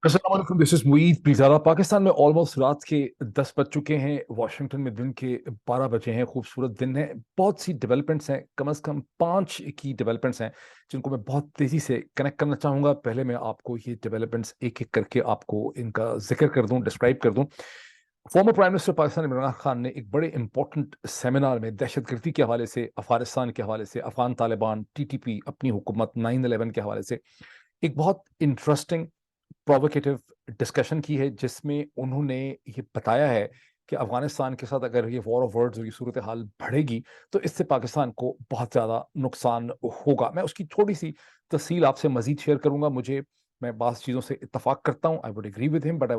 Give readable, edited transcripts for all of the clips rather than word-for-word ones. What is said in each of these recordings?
अस्सलाम वालेकुम, this is Moeed पिज़ारा। Pakistan में ऑलमोस्ट रात के 10 बज चुके हैं। वाशिंगटन में दिन के 12 बजे हैं। खूबसूरत दिन है। बहुत सी डेवलपमेंट्स हैं, कम से कम 5 की डेवलपमेंट्स हैं जिनको मैं बहुत तेज़ी से कनेक्ट करना चाहूँगा। पहले मैं आपको ये डेवलपमेंट्स एक एक करके आपको इनका जिक्र कर दूँ, डिस्क्राइब कर दूँ। Farmer prime minister Pakistan Imran Khan ने एक बड़े इंपॉर्टेंट सेमिनार में दहशतगर्दी के हवाले से, अफगानिस्तान के हवाले से, अफगान तालिबान, TTP, अपनी हुकूमत, 9/11 के हवाले से एक बहुत इंटरेस्टिंग प्रोवोकेटिव डिस्कशन की है, जिसमें उन्होंने ये बताया है कि अफगानिस्तान के साथ अगर ये वॉर ऑफ वर्ड्स और ये सूरत हाल बढ़ेगी तो इससे पाकिस्तान को बहुत ज़्यादा नुकसान होगा। मैं उसकी थोड़ी सी तफसील आपसे मजीद शेयर करूंगा। मैं बास चीज़ों से इत्तफाक करता हूँ। I would agree with him, but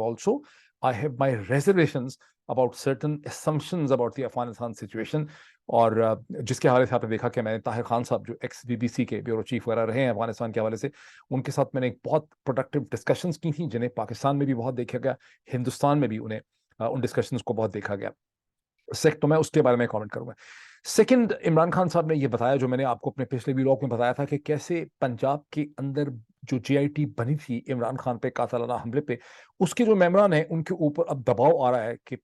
I have my reservations about certain assumptions about the Afghanistan situation. और जिसके हवाले से आपने देखा कि मैंने ताहिर खान साहब, जो एक्स BBC के ब्यूरो चीफ वगैरह रहे हैं अफगानिस्तान के हवाले से, उनके साथ मैंने एक बहुत प्रोडक्टिव डिस्कशंस की थी, जिन्हें पाकिस्तान में भी बहुत देखा गया, हिंदुस्तान में भी उन्हें उन डिस्कशंस को बहुत देखा गया। तो मैं उसके बारे में कमेंट करूंगा। सेकंड, इमरान खान साहब ने यह बताया, जो मैंने आपको अपने पिछले व्लॉग में बताया था, कि कैसे पंजाब के अंदर जो JIT बनी थी इमरान खान पे कातलाना हमले पे, उसके जो मेम्बरान हैं उनके ऊपर अब दबाव आ रहा है कि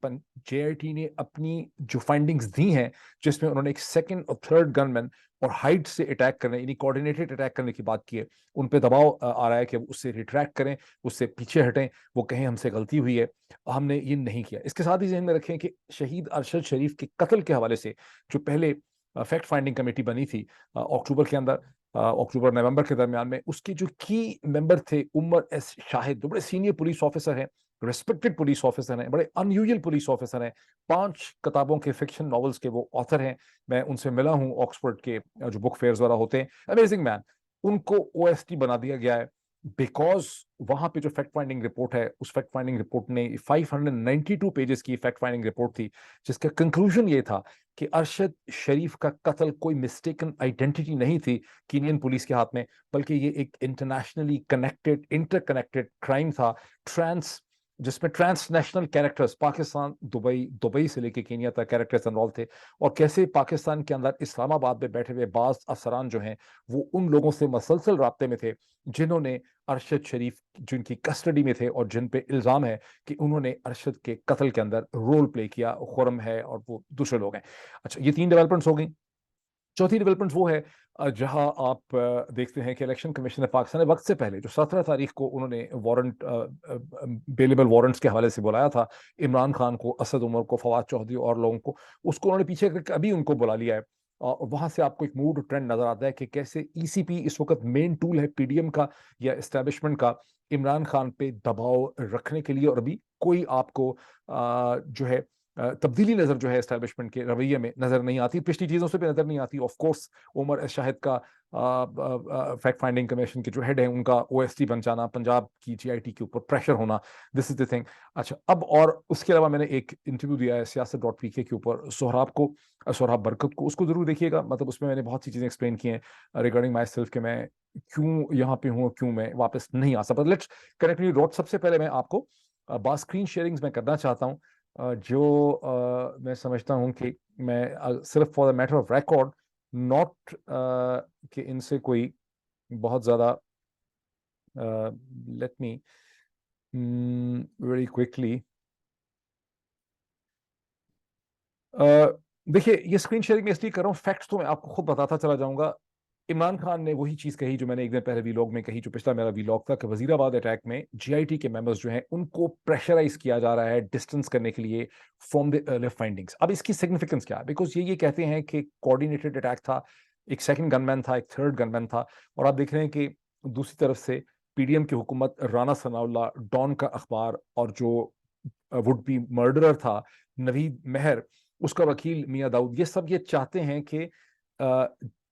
JIT ने अपनी जो फाइंडिंग्स दी हैं, जिसमें उन्होंने एक सेकंड और थर्ड गनमैन और हाइट से अटैक करने, यानी कोऑर्डिनेटेड अटैक करने की बात की है, उन पे दबाव आ रहा है कि वो उससे रिट्रैक्ट करें, उससे पीछे हटें, वो कहें हमसे गलती हुई है, हमने ये नहीं किया। इसके साथ ही जहन में रखें कि शहीद अरशद शरीफ के कत्ल के हवाले से जो पहले फैक्ट फाइंडिंग कमेटी बनी थी अक्टूबर के अंदर, अक्टूबर नवंबर के दरमियान में, उसके जो की मेंबर थे उमर एस शाहिद, जो बड़े सीनियर पुलिस ऑफिसर हैं, रिस्पेक्टेड पुलिस ऑफिसर हैं, बड़े अनयूजुअल पुलिस ऑफिसर हैं, 5 किताबों के फिक्शन नॉवेल्स के वो ऑथर हैं। मैं उनसे मिला हूँ ऑक्सफोर्ड के जो बुक फेयर्स वगैरह होते हैं। Amazing man. उनको OST बना दिया गया है बिकॉज वहां पे जो फैक्ट फाइंडिंग रिपोर्ट है, उस फैक्ट फाइंडिंग रिपोर्ट ने 592 पेजेस की फैक्ट फाइंडिंग रिपोर्ट थी, जिसका कंक्लूजन ये था कि अरशद शरीफ का कत्ल कोई मिस्टेकन आइडेंटिटी नहीं थी कीनियन पुलिस के हाथ में, बल्कि ये एक इंटरनेशनली कनेक्टेड, इंटरकनेक्टेड क्राइम था, ट्रांस जिसमें transnational characters, Pakistan, Dubai, Dubai से लेके केनिया तक कैरेक्टर्स इन्वॉल्व थे। और कैसे पाकिस्तान के अंदर इस्लामाबाद में बैठे हुए बाज अफसरान जो हैं, वो उन लोगों से मसलसल राब्ते में थे जिन्होंने अरशद शरीफ, जिनकी कस्टडी में थे और जिन पे इल्जाम है कि उन्होंने अरशद के कत्ल के अंदर रोल प्ले किया, खुरम है और वो दूसरे लोग हैं। अच्छा, ये 3 डेवलपमेंट्स हो गई। चौथी डेवलपमेंट वो है जहां आप देखते हैं कि इलेक्शन कमीशन ऑफ पाकिस्तान ने वक्त से पहले, जो 17 तारीख को उन्होंने वारंट, बेलेबल वारंट्स के हवाले से बुलाया था इमरान खान को, असद उमर को, फवाद चौधरी और लोगों को, उसको उन्होंने पीछे करके अभी उनको बुला लिया है। और वहां से आपको एक मूड ट्रेंड नजर आता है कि कैसे ECP इस वक्त मेन टूल है PDM का या एस्टेब्लिशमेंट का, इमरान खान पे दबाव रखने के लिए। और अभी कोई आपको जो है तब्दीली नजर जो है एस्टेब्लिशमेंट के रवैये में नजर नहीं आती, पिछली चीजों से भी नजर नहीं आती। Of course Umar S Shahid का फैक्ट फाइंडिंग कमीशन के जो हेड है, उनका OST बन जाना, पंजाब की JIT के ऊपर प्रेशर होना, दिस इज द थिंग। अच्छा, अब और उसके अलावा मैंने एक इंटरव्यू दिया है siyaset.pk के ऊपर सोहराब को, सोहराब बरकत को, उसको जरूर देखिएगा। मतलब उसमें मैंने बहुत सी चीजें एक्सप्लेन की हैं रिगार्डिंग माई सेल्फ, कि मैं क्यों यहाँ पे हूँ, क्यों मैं वापस नहीं आ सकता। Let's connect me dot. सबसे पहले मैं आपको बात स्क्रीन शेयरिंग्स में करना चाहता हूँ, जो मैं समझता हूं कि मैं सिर्फ for the matter of record, not कि इनसे कोई बहुत ज्यादा, लेट मी वेरी क्विकली, देखिए ये स्क्रीन शेयरिंग में इसलिए कर रहा हूँ, फैक्ट्स तो मैं आपको खुद बताता चला जाऊंगा। इमरान खान ने वही चीज कही जो मैंने एक दिन पहले वीलॉग में कही, जो पिछला मेरा वीलॉग था, कि वजीराबाद अटैक में JIT के मेंबर्स जो हैं उनको प्रेशराइज किया जा रहा है डिस्टेंस करने के लिए फ्रॉम द अर्लियर फाइंडिंग्स। अब इसकी सिग्निफिकेंस क्या है? बिकॉज ये कहते हैं कि कोऑर्डिनेटेड अटैक था, एक सेकंड गनमैन था, एक थर्ड गनमैन था, और आप देख रहे हैं कि दूसरी तरफ से PDM की हुकूमत, राना सनाउल्लाह, डॉन का अखबार, और जो वुड बी मर्डरर था नवीद मेहर, उसका वकील मियां दाऊद, ये सब ये चाहते हैं कि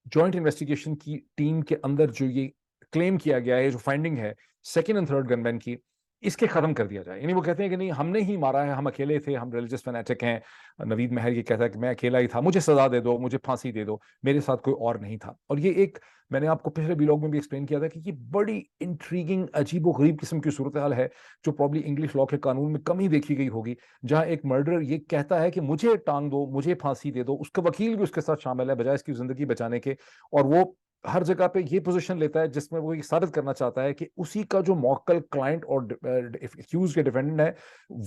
जॉइंट इन्वेस्टिगेशन की टीम के अंदर जो ये क्लेम किया गया है, जो फाइंडिंग है सेकंड एंड थर्ड गनमैन की, इसके खत्म कर दिया जाए। यानी वो कहते हैं कि नहीं, हमने ही मारा है, हम अकेले थे, हम रिलीजियस फैनेटिक हैं। नवीद महर ये कहता है कि मैं अकेला ही था, मुझे सजा दे दो, मुझे फांसी दे दो, मेरे साथ कोई और नहीं था। और ये एक, मैंने आपको पिछले ब्लॉग में भी एक्सप्लेन किया था कि ये बड़ी इंट्रीगिंग, अजीबो गरीब किस्म की सूरत हाल है, जो प्रॉब्ली इंग्लिश लॉ के कानून में कम ही देखी गई होगी, जहां एक मर्डरर ये कहता है कि मुझे टांग दो, मुझे फांसी दे दो, उसका वकील भी उसके साथ शामिल है बजाय इसकी जिंदगी बचाने के, और वो हर जगह पे ये पोजीशन लेता है जिसमें वो ये साबित करना चाहता है कि उसी का जो मौक्कल क्लाइंट और एक्यूज के डिफेंडेंट है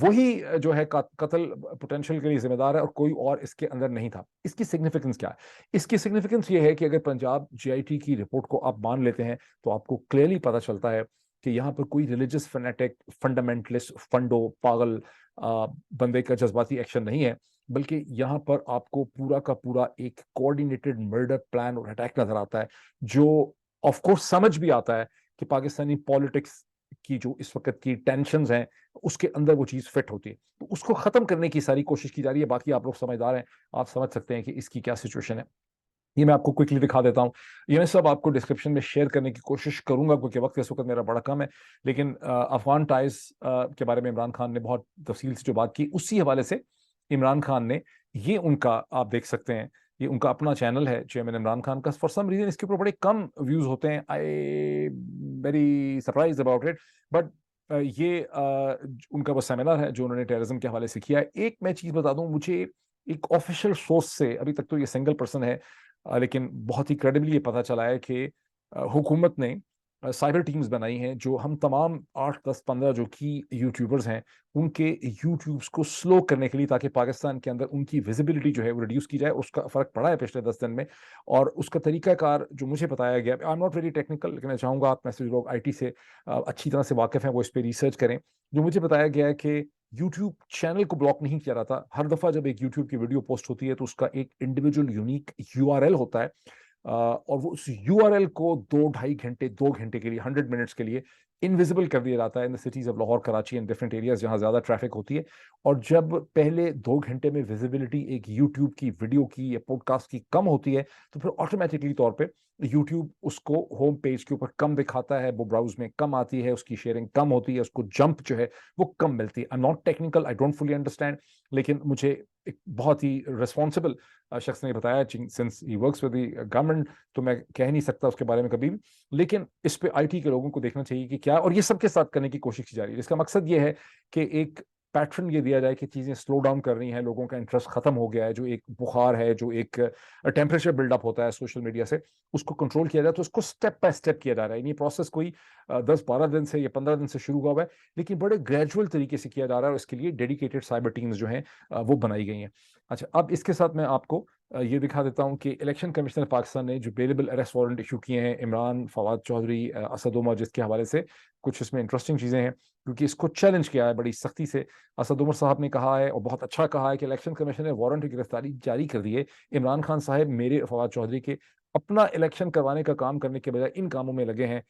वही जो है कत्ल पोटेंशियल के लिए जिम्मेदार है और कोई और इसके अंदर नहीं था। इसकी सिग्निफिकेंस क्या है? इसकी सिग्निफिकेंस ये है कि अगर पंजाब जीआईटी की रिपोर्ट को आप मान लेते हैं तो आपको क्लियरली पता चलता है कि यहाँ पर कोई रिलीजियस फैनेटिक, फंडामेंटलिस्ट, फंडो, पागल बंदे का जज्बाती एक्शन नहीं है, बल्कि यहाँ पर आपको पूरा का पूरा एक कोऑर्डिनेटेड मर्डर प्लान और अटैक नजर आता है, जो ऑफ कोर्स समझ भी आता है कि पाकिस्तानी पॉलिटिक्स की जो इस वक्त की टेंशंस हैं उसके अंदर वो चीज फिट होती है, तो उसको खत्म करने की सारी कोशिश की जा रही है। बाकी आप लोग समझदार हैं, आप समझ सकते हैं कि इसकी क्या सिचुएशन है। ये मैं आपको क्विकली दिखा देता हूँ। ये मैं सब आपको डिस्क्रिप्शन में शेयर करने की कोशिश करूंगा क्योंकि वक्त इस वक्त मेरा बड़ा कम है, लेकिन अफगान टाइज के बारे में इमरान खान ने बहुत तफसील से जो बात की, उसी हवाले से इमरान खान ने ये उनका, आप देख सकते हैं, ये उनका अपना चैनल है चेयरमैन इमरान खान का। फॉर सम रीजन इसके ऊपर बड़े कम व्यूज होते हैं, I very surprise about it, but ये उनका वो सेमिनार है जो उन्होंने टेररिज्म के हवाले से किया है। एक मैं चीज बता दूं, मुझे एक ऑफिशियल सोर्स से, अभी तक तो ये सिंगल पर्सन है लेकिन बहुत ही क्रेडिबली ये पता चला है कि हुकूमत ने साइबर टीम्स बनाई हैं जो हम तमाम 8, 10, 15 जो की यूट्यूबर्स हैं उनके यूट्यूब्स को स्लो करने के लिए, ताकि पाकिस्तान के अंदर उनकी विजिबिलिटी जो है वो रिड्यूस की जाए। उसका फर्क पड़ा है पिछले 10 दिन में, और उसका तरीकाकार जो मुझे बताया गया, I am not very technical, लेकिन मैं चाहूंगा आप में से जो लोग आईटी से अच्छी तरह से वाकिफ हैं वो इस पर रिसर्च करें। जो मुझे बताया गया है कि यूट्यूब चैनल को ब्लॉक नहीं किया जाता। हर दफा जब एक यूट्यूब की वीडियो पोस्ट होती है तो उसका एक इंडिविजुअल यूनिक यूआरएल होता है, और वो उस यूआरएल को 2, 2.5 घंटे, 2 घंटे के लिए, 100 मिनट्स के लिए इनविजिबल कर दिया जाता है in the cities of Lahore, Karachi and different areas जहां ज्यादा ट्रैफिक होती है। और जब पहले 2 घंटे में विजिबिलिटी एक यूट्यूब की वीडियो की या पॉडकास्ट की कम होती है, तो फिर ऑटोमेटिकली तौर पे यूट्यूब उसको होम पेज के ऊपर कम दिखाता है, वो ब्राउज में कम आती है, उसकी शेयरिंग कम होती है, उसको जंप जो है वो कम मिलती है। I am not technical, I don't fully understand, लेकिन मुझे एक बहुत ही रिस्पॉन्सिबल शख्स ने बताया, since he works with the government, तो मैं कह नहीं सकता उसके बारे में कभी भी, लेकिन इस पे आईटी के लोगों को देखना चाहिए कि क्या, और ये सबके साथ करने की कोशिश की जा रही है जिसका मकसद ये है कि एक पैटर्न ये दिया जाए कि चीजें स्लो डाउन कर रही हैं, लोगों का इंटरेस्ट खत्म हो गया है, जो एक बुखार है, जो एक टेम्परेचर बिल्डअप होता है सोशल मीडिया से, उसको कंट्रोल किया जाए। तो उसको स्टेप बाय स्टेप किया जा रहा है। ये प्रोसेस कोई 10, 12 दिन से या 15 दिन से शुरू हुआ है, लेकिन बड़े ग्रेजुअल तरीके से किया जा रहा है, और इसके लिए डेडिकेटेड साइबर टीम्स जो हैं वो बनाई गई हैं। अच्छा, अब इसके साथ मैं आपको ये दिखा देता हूं कि इलेक्शन कमिश्नर पाकिस्तान ने जो बेलेबल अरेस्ट वारंट इशू किए हैं इमरान, फवाद चौधरी, असद उमर, जिसके हवाले से कुछ इसमें इंटरेस्टिंग चीजें हैं क्योंकि इसको चैलेंज किया है बड़ी सख्ती से। असद उमर साहब ने कहा है, और बहुत अच्छा कहा है, कि इलेक्शन कमीशन ने वारंट की गिरफ्तारी जारी कर दी है। इमरान खान साहब मेरे, फवाद चौधरी के अपना इलेक्शन करवाने का काम करने के बजाय इन कामों में लगे हैं।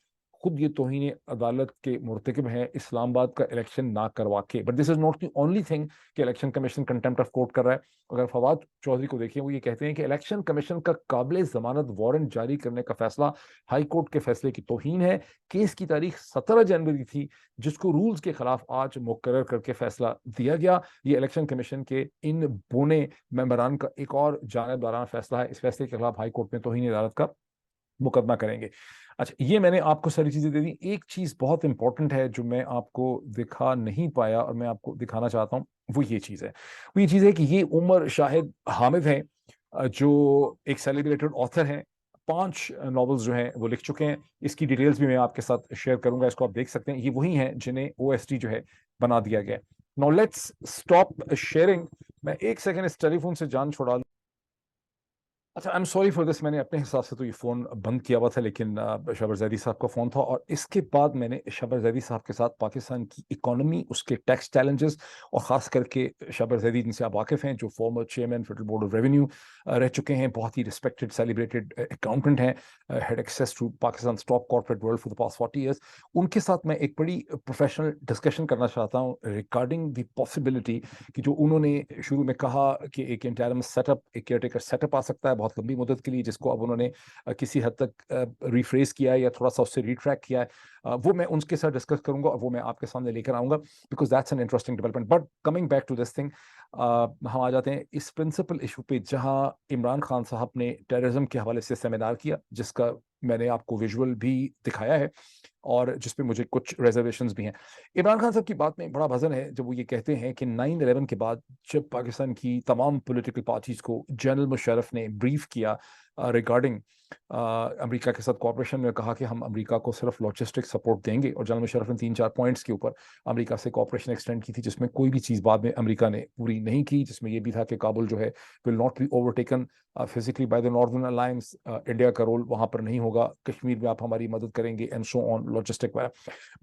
खुद ये तौहीन अदालत के मुर्तकिब हैं इस्लामाबाद का इलेक्शन ना करवा के। But this is not the only thing कि election commission contempt of court कर रहा है। अगर फवाद चौधरी को देखिए, वो ये कहते हैं कि इलेक्शन कमीशन का काबिल जमानत वारंट जारी करने का फैसला हाई कोर्ट के फैसले की तौहीन है। केस की तारीख 17 जनवरी थी, जिसको रूल्स के खिलाफ आज मुकर्रर करके फैसला दिया गया। ये इलेक्शन कमीशन के इन बोने मेंबरान का एक और जानिबदाराना फैसला है। इस फैसले के खिलाफ हाई कोर्ट में तौहीन अदालत का मुकदमा करेंगे। अच्छा, ये मैंने आपको सारी चीजें दे दी। एक चीज बहुत इंपॉर्टेंट है जो मैं आपको दिखा नहीं पाया और मैं आपको दिखाना चाहता हूँ, वो ये चीज है। वो ये चीज है कि ये उमर शाहिद हामिद है, जो एक सेलिब्रेटेड ऑथर हैं। 5 नॉवेल्स जो हैं वो लिख चुके हैं। इसकी डिटेल्स भी मैं आपके साथ शेयर करूंगा, इसको आप देख सकते हैं। ये वही हैं जिन्हें ओएसटी जो है बना दिया गया। Now let's stop sharing. मैं एक सेकंड इस टेलीफोन से जान छुड़ा। अच्छा, I am sorry for this. मैंने अपने हिसाब से तो ये फ़ोन बंद किया हुआ था, लेकिन शबर जैदी साहब का फ़ोन था, और इसके बाद मैंने शबर जैदी साहब के साथ पाकिस्तान की इकोनॉमी, उसके टैक्स चैलेंजेस, और ख़ास करके शबर जैदी, जिनसे आप वाकिफ़ हैं, जो former chairman federal board of revenue रह चुके हैं, बहुत ही रिस्पेक्टेड सेलिब्रेटेड अकाउंटेंट हैं, had access to Pakistan stock corporate world for the past 40 years. उनके साथ मैं एक बड़ी प्रोफेशनल डिस्कशन करना चाहता हूँ रिगार्डिंग द पॉसिबिलिटी कि जो उन्होंने शुरू में कहा कि एक इंटरिम सेटअप, एक केयरटेकर सेटअप आ सकता है बहुत लंबी मुद्दत के लिए, जिसको अब उन्होंने किसी हद तक रिफ्रेज किया है या थोड़ा सा उससे रिट्रैक किया है। वो मैं उनके साथ डिस्कस करूंगा और वो मैं आपके सामने लेकर आऊंगा, because that's an interesting development. But coming back to this thing, हम आ जाते हैं इस प्रिंसिपल इशू पे, जहां इमरान खान साहब ने टेररिज्म के हवाले से सेमिनार किया, जिसका मैंने आपको विजुअल भी दिखाया है और जिसपे मुझे कुछ रिजर्वेशंस भी हैं। इमरान खान साहब की बात में बड़ा वजन है जब वो ये कहते हैं कि 9/11 के बाद जब पाकिस्तान की तमाम पॉलिटिकल पार्टीज को जनरल मुशर्रफ ने ब्रीफ किया रिगार्डिंग अमेरिका के साथ कॉपरेशन में कहा कि हम अमेरिका को सिर्फ लॉजिस्टिक सपोर्ट देंगे, और जनरल मुशर्रफ ने 3-4 पॉइंट्स के ऊपर अमेरिका से कॉपरेशन एक्सटेंड की थी, जिसमें कोई भी चीज़ बाद में अमेरिका ने पूरी नहीं की, जिसमें ये भी था कि काबुल जो है will not be overtaken physically by the northern alliance, India का रोल वहां पर नहीं होगा, कश्मीर में आप हमारी मदद करेंगे एंड सो ऑन, लॉजिस्टिक वगैरह।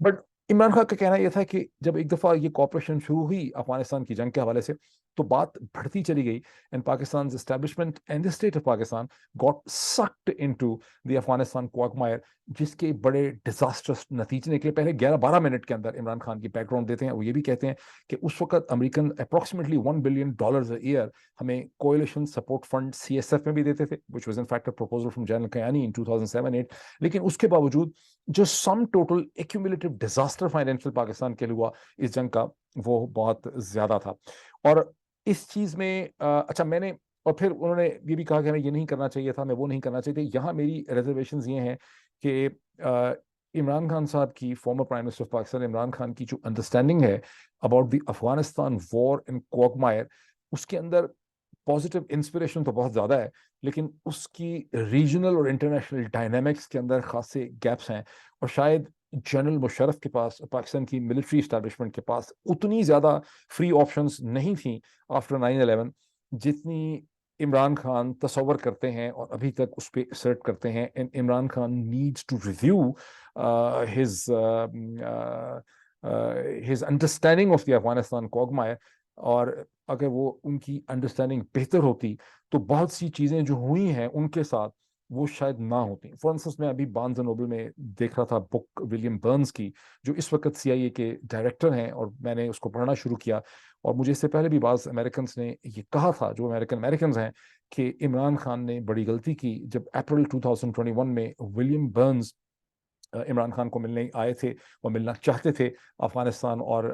बट इमरान खान का कहना यह था कि जब एक दफा ये कॉपरेशन शुरू हुई अफगानिस्तान की जंग के हवाले से, तो बात बढ़ती चली गई, and Pakistan establishment and the state of Pakistan got sucked into the Afghanistan quagmire, जिसके बड़े डिजास्टर्स नतीजे निकले। पहले 11-12 मिनट के अंदर इमरान खान की बैकग्राउंड देते हैं, वो ये भी कहते हैं कि उस वक्त American approximately $1 billion a year हमें कोएलिशन सपोर्ट फंड CSF में भी देते थे, which was in fact a proposal from general Kayani in 2007-8। लेकिन उसके बावजूद जो sum total accumulative disaster financial Pakistan के लिए हुआ इस जंग का, वो बहुत ज्यादा था। और इस चीज में अच्छा मैंने, और फिर उन्होंने ये भी कहा कि हमें ये नहीं करना चाहिए था, हमें वो नहीं करना चाहिए था। यहाँ मेरी रिजर्वेशंस ये हैं कि इमरान खान साहब की, former prime minister of Pakistan Imran Khan की जो अंडरस्टैंडिंग है about the Afghanistan war in quagmire, उसके अंदर पॉजिटिव इंस्पिरेशन तो बहुत ज्यादा है, लेकिन उसकी रीजनल और इंटरनेशनल डायनामिक्स के अंदर खासे गैप्स हैं। और शायद जनरल मुशर्रफ के पास, पाकिस्तान की मिलिट्री एस्टैब्लिशमेंट के पास उतनी ज्यादा फ्री ऑप्शंस नहीं थी आफ्टर 9/11 जितनी इमरान खान तस्वर करते हैं और अभी तक उस पर असर्ट करते हैं। And Imran Khan needs to review his his understanding of the Afghanistan quagmire. और अगर वो उनकी अंडरस्टैंडिंग बेहतर होती, तो बहुत सी चीजें जो हुई हैं उनके साथ वो शायद ना होती। फॉर इंस्टेंस मैं अभी बार्न्स एंड नोबल में देख रहा था बुक विलियम बर्न्स की, जो इस वक्त CIA के डायरेक्टर हैं, और मैंने उसको पढ़ना शुरू किया। और मुझे इससे पहले भी बाज अमेरिकन ने ये कहा था, जो अमेरिकन हैं, कि इमरान खान ने बड़ी गलती की जब अप्रैल 2021 में विलियम बर्न्स इमरान खान को मिलने आए थे और मिलना चाहते थे अफगानिस्तान और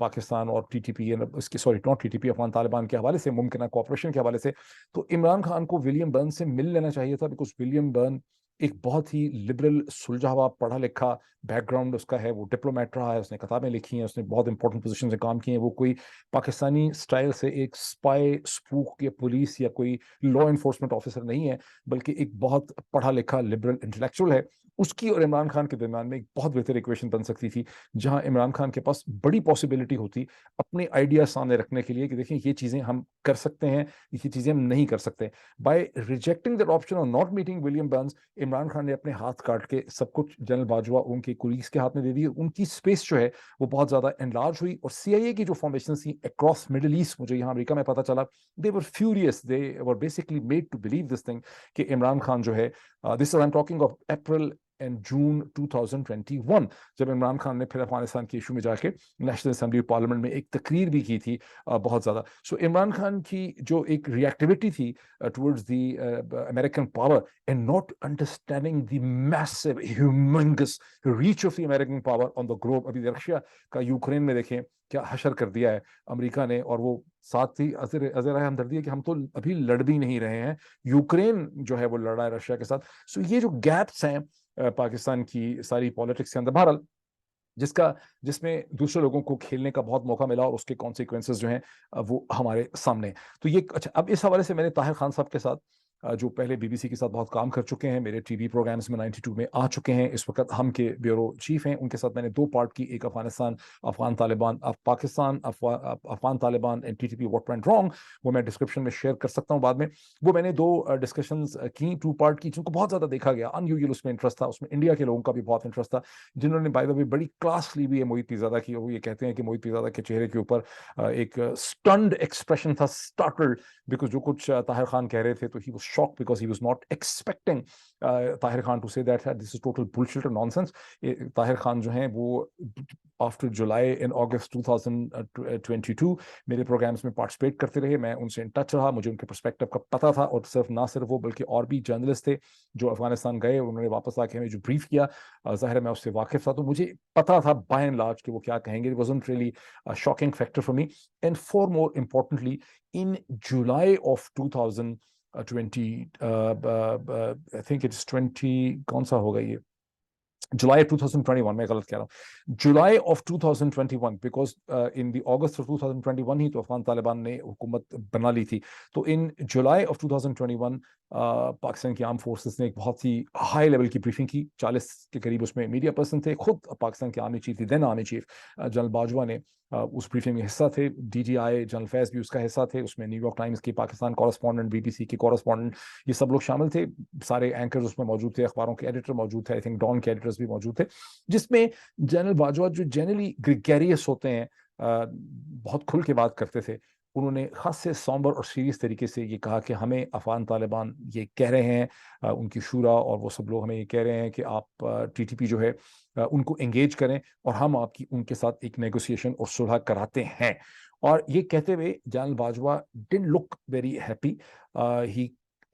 पाकिस्तान और TTP, इसके sorry not TTP, Afghan Taliban के हवाले से, मुमकिन कॉपरेशन के हवाले से। तो इमरान खान को विलियम बर्न से मिल लेना चाहिए था, बिकॉज विलियम बर्न एक बहुत ही लिबरल, सुलझा हुआ, पढ़ा लिखा बैकग्राउंड उसका है, वो डिप्लोमेट रहा है, उसने किताबें लिखी हैं, उसने बहुत इंपॉर्टेंट पोजीशन से काम किए हैं। वो कोई पाकिस्तानी स्टाइल से एक स्पाई, स्पूक या पुलिस या कोई लॉ इन्फोर्समेंट ऑफिसर नहीं है, बल्कि एक बहुत पढ़ा लिखा लिबरल इंटेलेक्चुअल है। उसकी और इमरान खान के दरमियान में एक बहुत बेहतर इक्वेशन बन सकती थी, जहां इमरान खान के पास बड़ी पॉसिबिलिटी होती अपने आइडिया सामने रखने के लिए कि देखिए ये चीजें हम कर सकते हैं, ये चीजें हम नहीं कर सकते। बाय रिजेक्टिंग दैट ऑप्शन और not meeting William Burns, Imran Khan ने अपने हाथ काट के सब कुछ जनरल बाजवा उनके कुलीग्स के हाथ में दे दी। उनकी स्पेस जो है वो बहुत ज्यादा एनलार्ज हुई। और CIA की जो फॉर्मेशन थी अक्रॉस मिडिल ईस्ट, मुझे यहाँ अमेरिका में पता चला, they were furious, they were basically made to believe this thing कि इमरान खान जो है, this I am talking of April and June 2021, जब इमरान खान ने फिर अफगानिस्तान के इशू में जाके नेशनल असेंबली पार्लियामेंट में एक तकरीर भी की थी बहुत ज्यादा। सो इमरान खान की जो एक रिएक्टिविटी थी towards the American power and not understanding the massive humongous reach of the American power on the globe. अभी रशिया का यूक्रेन में देखें क्या हशर कर दिया है अमेरिका ने, और वो साथ ही अजर हमदर्दी है कि हम तो अभी लड़ भी नहीं रहे हैं, यूक्रेन जो है वो लड़ा है रशिया के साथ। सो ये जो गैप्स हैं पाकिस्तान की सारी पॉलिटिक्स के अंदर, बहरहाल जिसमें दूसरे लोगों को खेलने का बहुत मौका मिला, और उसके कॉन्सिक्वेंसेस जो हैं वो हमारे सामने। तो ये अच्छा, अब इस हवाले से मैंने ताहिर खान साहब के साथ, जो पहले BBC के साथ बहुत काम कर चुके हैं, मेरे TV प्रोग्राम्स में 92 में आ चुके हैं, इस वक्त हम के ब्यूरो चीफ हैं, उनके साथ मैंने 2 पार्ट की, एक Afghanistan, Afghan Taliban, Pakistan, Afghan Taliban and TTP what went wrong, वो मैं डिस्क्रिप्शन में शेयर कर सकता हूँ बाद में। वो मैंने 2 डिस्कशंस की, 2 पार्ट की, जिनको बहुत ज्यादा देखा गया, अनयूजुअल उसमें इंटरेस्ट था, उसमें इंडिया के लोगों का भी बहुत इंटरेस्ट था, जिन्होंने बाय द वे बड़ी क्लास ली भी है मोहित पीरजादा की। वो ये कहते हैं कि मोहित पीरजादा के चेहरे के ऊपर एक स्टन्ड एक्सप्रेशन था, स्टार्टल्ड, बिकॉज जो कुछ ताहिर खान कह रहे थे, तो he was shocked because he was not expecting Tahir Khan to say that this is total bullshit और नॉनसेंस। ताहिर खान जो हैं वो आफ्टर जुलाई एंड अगस्त 2022 मेरे प्रोग्राम्स में पार्टिसिपेट करते रहे, मैं उनसे इन टच रहा, मुझे उनके पर्सपेक्टिव का पता था। और ना सिर्फ वो, बल्कि और भी जर्नलिस्ट थे जो अफगानिस्तान गए, उन्होंने वापस आके हमें जो ब्रीफ किया, जाहिर है मैं उससे वाकिफ था, तो मुझे पता था बाय एंड लार्ज कि वो क्या कहेंगे। It wasn't really a shocking factor for me. And for more importantly, in July of 2020, I think it's 20, कौन सा होगा ये, जुलाई 2021, मैं गलत कह रहा हूँ, July of 2021, because in the August of 2021 ही तो अफगान तालिबान ने हुकूमत बना ली थी। तो इन जुलाई ऑफ 2021 पाकिस्तान की आर्म फोर्सेस ने एक बहुत ही हाई लेवल की ब्रीफिंग की, 40 के करीब उसमें मीडिया पर्सन थे, खुद पाकिस्तान के आर्मी चीफ थी, then army chief general Bajwa ने उस ब्रीफिंग में हिस्सा थे, डीजीआई जनरल फैज भी उसका हिस्सा थे, उसमें न्यूयॉर्क टाइम्स के पाकिस्तान कॉरेस्पॉन्डेंट, बीबीसी के कॉरेस्पॉन्डेंट, ये सब लोग शामिल थे, सारे एंकर्स उसमें मौजूद थे, अखबारों के एडिटर मौजूद थे, आई थिंक डॉन के एडिटर्स भी मौजूद थे, जिसमें जनरल बाजवा जो जनरली ग्रेगेरियस होते हैं, बहुत खुल के बात करते थे, उन्होंने खास से सॉम्बर और सीरियस तरीके से ये कहा कि हमें अफगान तालिबान ये कह रहे हैं, उनकी शूरा और वो सब लोग हमें ये कह रहे हैं कि आप टीटीपी जो है उनको एंगेज करें और हम आपकी उनके साथ एक नेगोशिएशन और सुलह कराते हैं। और ये कहते हुए general Bajwa didn't look very happy,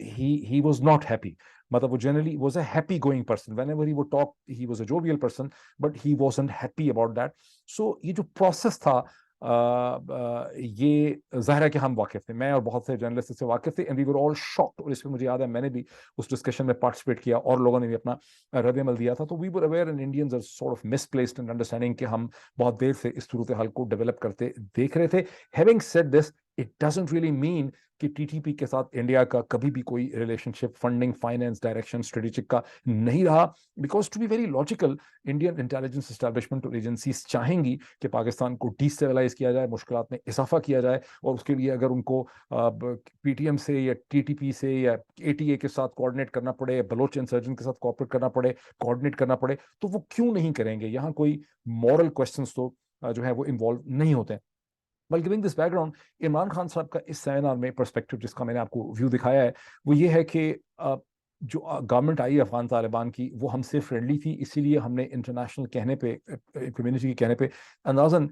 he was not happy, मतलब वो generally was a happy going person, whenever he would talk he was a jovial person, but he wasn't happy about that. So ये जो process था, ये जाहिर है कि हम वाकिफ थे, मैं और बहुत से जर्नलिस्ट से वाकिफ थे, and we were all shocked. और इसमें मुझे याद है मैंने भी उस डिस्कशन में पार्टिसिपेट किया और लोगों ने भी अपना रद्द-ए-अमल दिया था। तो we were aware and Indians are sort of misplaced in understanding कि हम बहुत देर से इस सूरत हाल को डेवलप करते देख रहे थे। Having said this, it doesn't really mean कि टीटीपी के साथ इंडिया का कभी भी कोई relationship funding, finance, direction, strategic का नहीं रहा, because to be very logical, Indian intelligence establishment और एजेंसीज चाहेंगी कि पाकिस्तान को डिस्टेबलाइज किया जाए, मुश्किलात में इजाफा किया जाए, और उसके लिए अगर उनको पीटीएम से या टीटीपी से या एटीए के साथ कोऑर्डिनेट करना पड़े, बलोच इंसर्जन के साथ कोऑपरेट करना पड़े, कोऑर्डिनेट करना पड़े, तो वो क्यों नहीं करेंगे। यहाँ कोई मॉरल क्वेश्चंस तो जो है वो इन्वॉल्व नहीं होते हैं। While giving this background, Imran Khan साहब का इस सेमिनार में पर्सपेक्टिव जिसका मैंने आपको व्यू दिखाया है, वो ये है कि जो गवर्नमेंट आई अफगान तालिबान की वो हमसे फ्रेंडली थी, इसीलिए हमने इंटरनेशनल कहने पे, कम्युनिटी के कहने पे, अंदाजन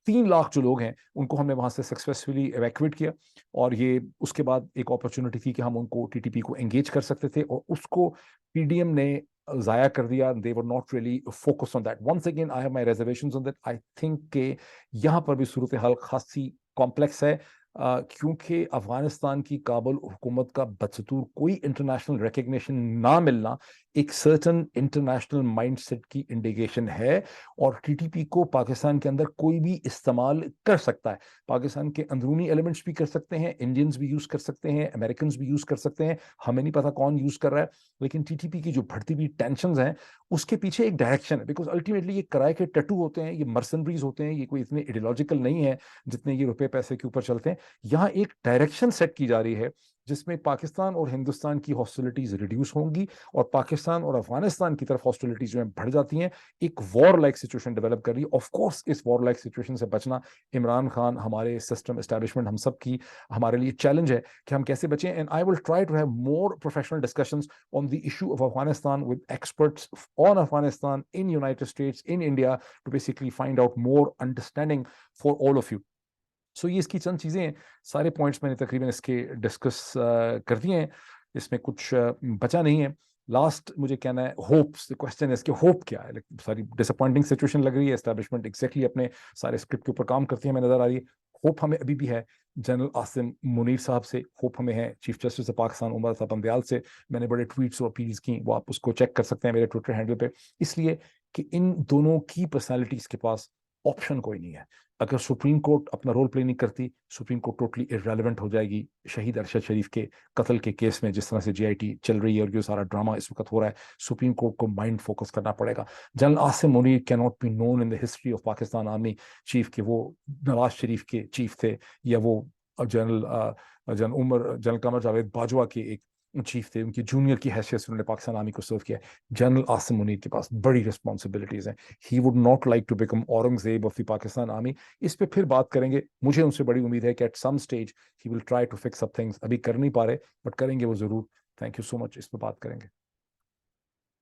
3 लाख जो लोग हैं उनको हमने वहां से सक्सेसफुली एवैक्यूएट किया। और ये उसके बाद एक अपॉर्चुनिटी थी कि हम उनको टीटीपी को एंगेज कर सकते थे, और उसको पीडीएम ने जाया कर दिया। They were not really focus on that. Once again I have my reservations on that. I think के यहाँ पर भी सूरत हाल खासी कॉम्प्लेक्स है, क्योंकि अफगानिस्तान की काबुल हुकूमत का बदस्तूर कोई इंटरनेशनल रिकग्निशन ना मिलना एक सर्टन इंटरनेशनल माइंडसेट की इंडिकेशन है, और टीटीपी को पाकिस्तान के अंदर कोई भी इस्तेमाल कर सकता है। पाकिस्तान के अंदरूनी एलिमेंट्स भी कर सकते हैं, इंडियंस भी यूज कर सकते हैं, अमेरिकन भी यूज कर सकते हैं, हमें नहीं पता कौन यूज कर रहा है, लेकिन टीटीपी की जो बढ़ती हुई टेंशन हैं उसके पीछे एक डायरेक्शन है, बिकॉज अल्टीमेटली ये किराए के टैटू होते हैं, ये मर्सनरीज होते हैं, ये कोई इतने आइडियोलॉजिकल नहीं है जितने ये रुपए पैसे के ऊपर चलते हैं। यहाँ एक डायरेक्शन सेट की जा रही है जिसमें पाकिस्तान और हिंदुस्तान की हॉस्टिलिटीज रिड्यूस होंगी, और पाकिस्तान और अफगानिस्तान की तरफ हॉस्टिलिटीज जो है बढ़ जाती हैं, एक वॉर लाइक सिचुएशन डेवलप कर रही है। ऑफ कोर्स इस वॉर लाइक सिचुएशन से बचना इमरान खान, हमारे सिस्टम एस्टैब्लिशमेंट, हम सब की, हमारे लिए चैलेंज है कि हम कैसे बचें। And I will try to have more professional discussions on the issue of Afghanistan with experts on Afghanistan in United States, in India, to basically find out more understanding for all of you. So ये इसकी चंद चीज़ें हैं, सारे points मैंने तकरीबन इसके discuss कर दिए हैं, इसमें कुछ बचा नहीं है। लास्ट मुझे कहना है, होप्स, क्वेश्चन है इसके, होप क्या है। सारी डिसअपॉइंटिंग सिचुएशन लग रही है, एस्टैब्लिशमेंट एग्जैक्टली अपने सारे स्क्रिप्ट के ऊपर काम करती है, हमें नजर आ रही है। होप हमें अभी भी है जनरल आसिम मुनीर साहब से, होप हमें है chief justice of Pakistan Umar Ata Bandial से। मैंने बड़े ट्वीट्स और अपील्स की, वो आप उसको चेक कर सकते हैं मेरे ट्विटर हैंडल पे, इसलिए कि इन दोनों की पर्सनैलिटीज के पास ऑप्शन कोई नहीं है। अगर सुप्रीम कोर्ट अपना रोल प्ले नहीं करती, सुप्रीम कोर्ट टोटली इररेलेवेंट हो जाएगी शहीद अरशद शरीफ के कत्ल के केस में। जिस तरह से जीआईटी चल रही है और जो सारा ड्रामा इस वक्त हो रहा है, सुप्रीम कोर्ट को माइंड फोकस करना पड़ेगा। General Asim Munir can not be known in the history of Pakistan army chief के वो नवाज शरीफ के चीफ थे, या वो जनरल कमर जावेद बाजवा के एक चीफ थे, उनकी जूनियर की हैसियत से उन्होंने पाकिस्तान आर्मी को सर्व किया। जनरल आसिम मुनीर के पास बड़ी रिस्पॉन्सिबिलिटीज हैं। He would not like to become Aurangzeb of the Pakistan army. इस पे फिर बात करेंगे, मुझे उनसे बड़ी उम्मीद है कि at some stage he will try to fix up things. अभी कर नहीं पा रहे, बट करेंगे वो जरूर। थैंक यू सो मच, इस पर बात करेंगे।